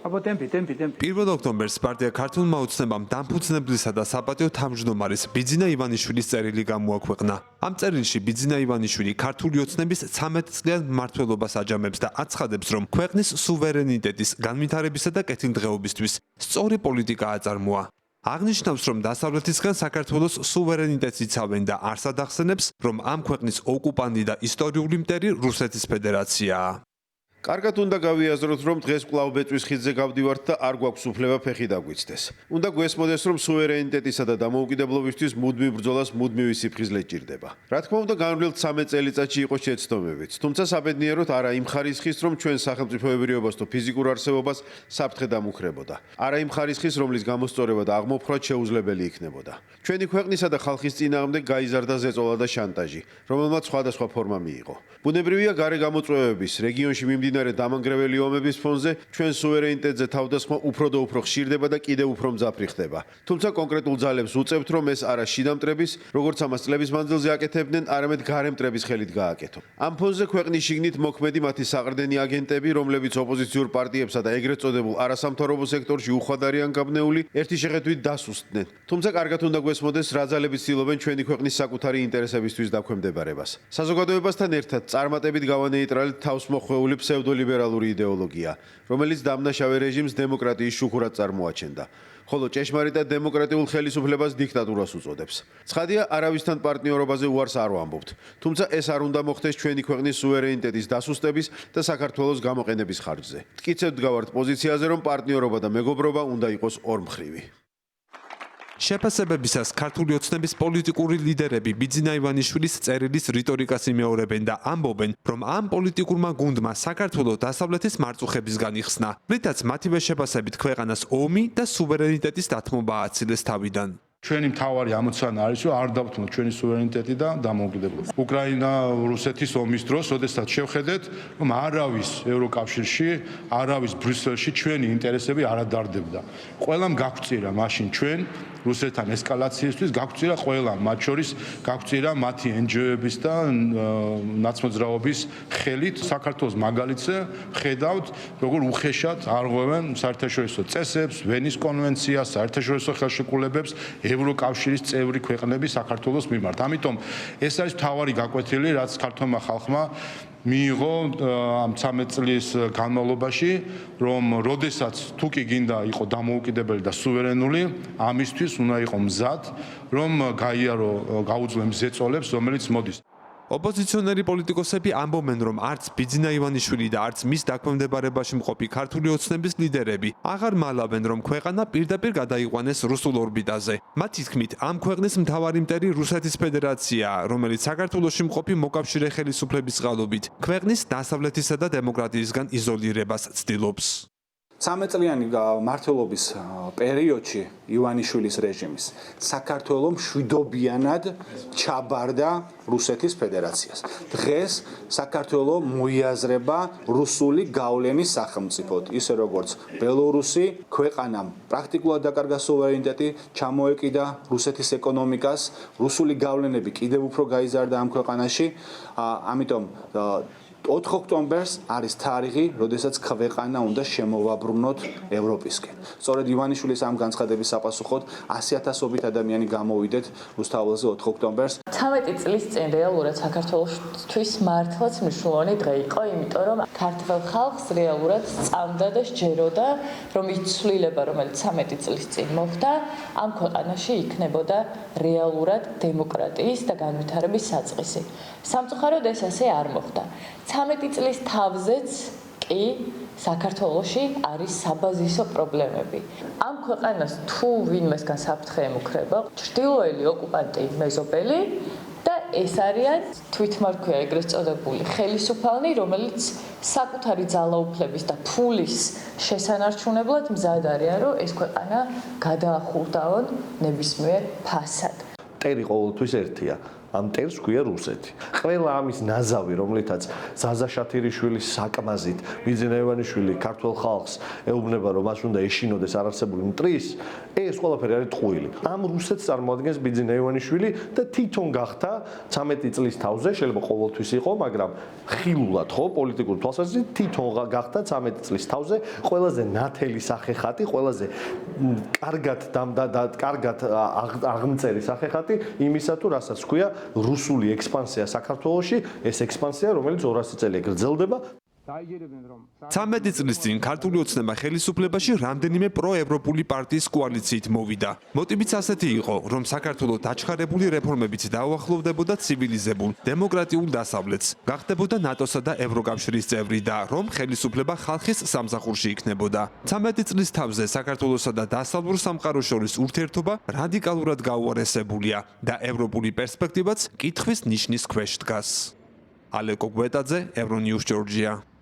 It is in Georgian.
1 ოქტომბერს პარტია ქართულმა ოცნებამ დამფუძნებლისა და საპატიო თავმჯდომარის ბიძინა ივანიშვილის წერილი გამოაქვეყნა. ამ წერილში ბიძინა ივანიშვილი ქართული ოცნების 13 წლიან მმართველობას აჯამებს და აცხადებს, რომ ქვეყნის სუვერენიტეტის განვითარებისა და კეთილდღეობისთვის სწორი პოლიტიკა აწარმოა. აღნიშნავს, რომ დასავლეთისგან საქართველოს სუვერენიტეტს იცავენ და არსად ახსენებს, რომ ამ ქვეყნის ოკუპანტი და ისტორიული მტერი რუსეთის ფედერაციაა. კარგად უნდა გავიაზროთ, რომ დღეს კვლავ ბეწვის ხიდზე გავდივართ და არ გვაქვს უფლება ფეხი დაგვიცდეს. უნდა გვესმოდეს, რომ სუვერენიტეტისა და დამოუკიდებლობისთვის მუდმივ ბრძოლას მუდმივი სიფხიზლე ჭირდება. რა თქმა უნდა, განვლილ 13 წელიწადში იყო შეცდომებიც, თუმცა საბედნიეროდ არა იმ ხარისხის, რომ ჩვენ სახელმწიფოებრიობას თუ ფიზიკურ არსებობას საფრთხე დამუქრებოდა. არა იმ ხარისხის, რომლის გამოსწორება და აღმოფხვრა შეუძლებელი იქნებოდა. ჩვენი ქვეყნისა და ხალხის წინააღმდეგ გაიზარდა ზეწოლა და შანტაჟი, რომელმაც სხვადასხვა ფორმა მიიღო. ბუნებრივია გარე გამოწვევების რეგიონში მიმდინარე დამანგრეველი ომების ფონზე ჩვენ სუვერენიტეტზე თავდასხმა უფრო და უფრო ხშირდება და კიდევ უფრო მძაფრი ხდება. თუმცა კონკრეტულ ძალებს უწევთ, რომ ეს არა შიდამტრების, როგორც ამას წლების მანძილზე აკეთებდნენ, არამედ გარემტრების ხელით გააკეთო. ამ ფონზე ქვეყნის შიგნით მოქმედი მათი საყრდენი აგენტები, რომლებიც ოპოზიციურ პარტიებსა და ეგრეთ წოდებულ არასამთავრობო სექტორში უხვად არიან გაბნეული, ერთი შეხედვით დასუსტდნენ. თუმცა კარგად უნდა გვესმოდეს, რა ძალები ცდილობენ ჩვენი ქვეყნის საკუთარი ინტერესებისთვის დაქვემდებარებას. საზოგადოებასთან ერთად წარმატებით გავანეიტრალეთ თავს მოხვეული ფსევდოლიბერალური იდეოლოგია, რომელიც დამნაშავე რეჟიმს დემოკრატიის შუქურად წარმოაჩენდა, ხოლო ჭეშმარიტ და დემოკრატიულ ხელისუფლებას დიქტატურას უწოდებს. ცხადია, არავისთან პარტნიორობაზე უარს არ ვამბობთ, თუმცა ეს არ უნდა მოხდეს ჩვენი ქვეყნის სუვერენიტეტის დასუსტების და საქართველოს გამოყენების ხარჯზე. მტკიცებთ გავართ პოზიციაზე, რომ პარტნიორობა და მეგობრობა უნდა იყოს ორმხრივი. შეფასებებისას ქართული ოცნების პოლიტიკური ლიდერები ბიძინა ივანიშვილის წერილის რიტორიკას იმეორებენ და ამბობენ, რომ ამ პოლიტიკურმა გუნდმა საქართველოს დასავლეთის მარწუხებისგან იხსნა, რითაც მათივე შეფასებით ქვეყანას ომი და სუვერენიტეტის დათმობა აცილეს თავიდან. ჩვენი მთავარი ამოცანა არის, რომ არ დავთმოთ ჩვენი სუვერენიტეტი და დამოუკიდებლობა. უკრაინა-რუსეთის ომის დროს, როდესაც შევხედეთ, რომ არავის ევროკავშირში, არავის ბრიუსელში ჩვენი ინტერესები არ ადარდებდა. ყველამ გაგვწირა მაშინ ჩვენ რუსეთთან ესკალაციისთვის, გაგვწირა ყველამ, მათ შორის გაგვწირა მათი NGO-ების და ნაცმოძრაობის ხელით. საქართველოს მაგალითზე ხედავთ, როგორ უხეშად არღვევენ საერთაშორისო წესებს, ვენის კონვენციას, საერთაშორისო ხელშეკრულებებს ევროკავშირის წევრი ქვეყნები საქართველოს მიმართ. ამიტომ ეს არის მთავარი გაკვეთილი, რაც ქართულმა ხალხმა მიიღო ამ 13 წლის განმავლობაში, რომ როდესაც თუ კი გინდა იყო დამოუკიდებელი და სუვერენული, ამისთვის უნდა იყო მზად, რომ გაუძლო ზეწოლებს, რომელიც მოდის. ოპოზიციონერი პოლიტიკოსები ამბობენ, რომ არც ბიძინა ივანიშვილი და არც მის დაქვემდებარებაში მყოფი ქართული ოცნების ლიდერები აღარ მალავენ, რომ ქვეყანა პირდაპირ გადაიყვანეს რუსულ ორბიტაზე. მათი თქმით, ამ ქვეყნის მთავარი მტერი რუსეთის ფედერაციაა, რომელიც საქართველოში მყოფი მოკავშირე ხელისუფლების წყალობით ქვეყნის დასავლეთისა და დემოკრატიისგან იზოლირებას ცდილობს. 13 წლიანი მმართველობის პერიოდში ივანიშვილის რეჟიმის საქართველო მშვიდობიანად ჩაბარდა რუსეთის ფედერაციას. დღეს საქართველო მოიაზრება რუსული გავლენის სახელმწიფოდ, ისე როგორც ბელორუსი, ქვეყანამ პრაქტიკულად დაკარგა სუვერენიტეტი, ჩამოეკიდა რუსეთის ეკონომიკას, რუსული გავლენები კიდევ უფრო გაიზარდა ამ ქვეყანაში, ამიტომ 4 ოქტომბერს არის თარიღი, როდესაც ქვეყანა უნდა შემოვაბრუნოთ ევროპისკენ. სწორედ ივანიშვილის ამ განცხადების საპასუხოდ 100,000-ობით ადამიანი გამოვიდეთ რუსთაველზე 4 ოქტომბერს. 13 წლის წინ რეალურად საქართველოსთვის მართლაც მნიშვნელოვანი დღე იყო, იმიტომ რომ ქართველ ხალხს რეალურად სწამდა და სჯეროდა, რომ ის ცვლილება, რომელიც 13 წლის წინ მოხდა, ამ ქვეყანაში იქნებოდა რეალურად დემოკრატიის და განვითარების საწყისი. სამწუხაროდ ეს ასე არ მოხდა. 13 წლის თავზეც კი საქართველოში არის საბაზისო პრობლემები. ამ ქვეყანას თუ ვინმესგან საფრთხე ემუქრება, ჩრდილოელი ოკუპანტი მეზობელი და ეს არიან თვითმარქვია ეგრეთ წოდებული ხელისუფალნი, რომელიც საკუთარი ძალაუფლების და ფულის შესანარჩუნებლად მზად არიან, რომ ეს ქვეყანა გადაახურდაონ ნებისმიერ ფასად. მტერი ყოველთვის ერთია. ამ მტერს ქვია რუსეთი. ყველა ამის ნაზავი, რომლითაც ზაზა შათირიშვილის საკმაზით ბიძინა ივანიშვილი ქართულ ხალხს ეუბნება, რომ მას უნდა ეშინოდეს არარსებული მტრის, ეს ყველაფერი არის ტყუილი. ამ რუსეთს წარმოადგენს ბიძინა ივანიშვილი და თვითონ გახდა 13 წლის თავზე, შეიძლება ყოველთვის იყო, მაგრამ ხილულად ხო პოლიტიკურ თვალსაზრისით თვითონ გახდა 13 წლის თავზე ყველაზე ნათელი სახეხატი, ყველაზე კარგად აღმწერი სახეხატი იმისა თუ რასაც ქვია რუსული ექსპანსია საქართველოში, ეს ექსპანსია რომელიც 200 წელი გრძელდება. 13 წლის წინ ქართული ოცნება ხელისუფლებაში რამდენიმე პროევროპული პარტიის კოალიციით მოვიდა. მოტივიც ასეთი იყო, რომ საქართველო დაჩქარებული რეფორმებით დაუახლოვდებოდა ცივილიზებულ, დემოკრატიულ დასავლეთს, გახდებოდა ნატოსა და ევროკავშირის წევრი და რომ ხელისუფლება ხალხის სამსახურში იქნებოდა. 13 წლის თავზე საქართველოსა და დასავლურ სამყაროს შორის ურთიერთობა რადიკალურად გაუარესებულია და ევროპული პერსპექტივაც კითხვის ნიშნის ქვეშ დგას. ალეკო გვეტაძე, ევრონიუს ჯორჯია.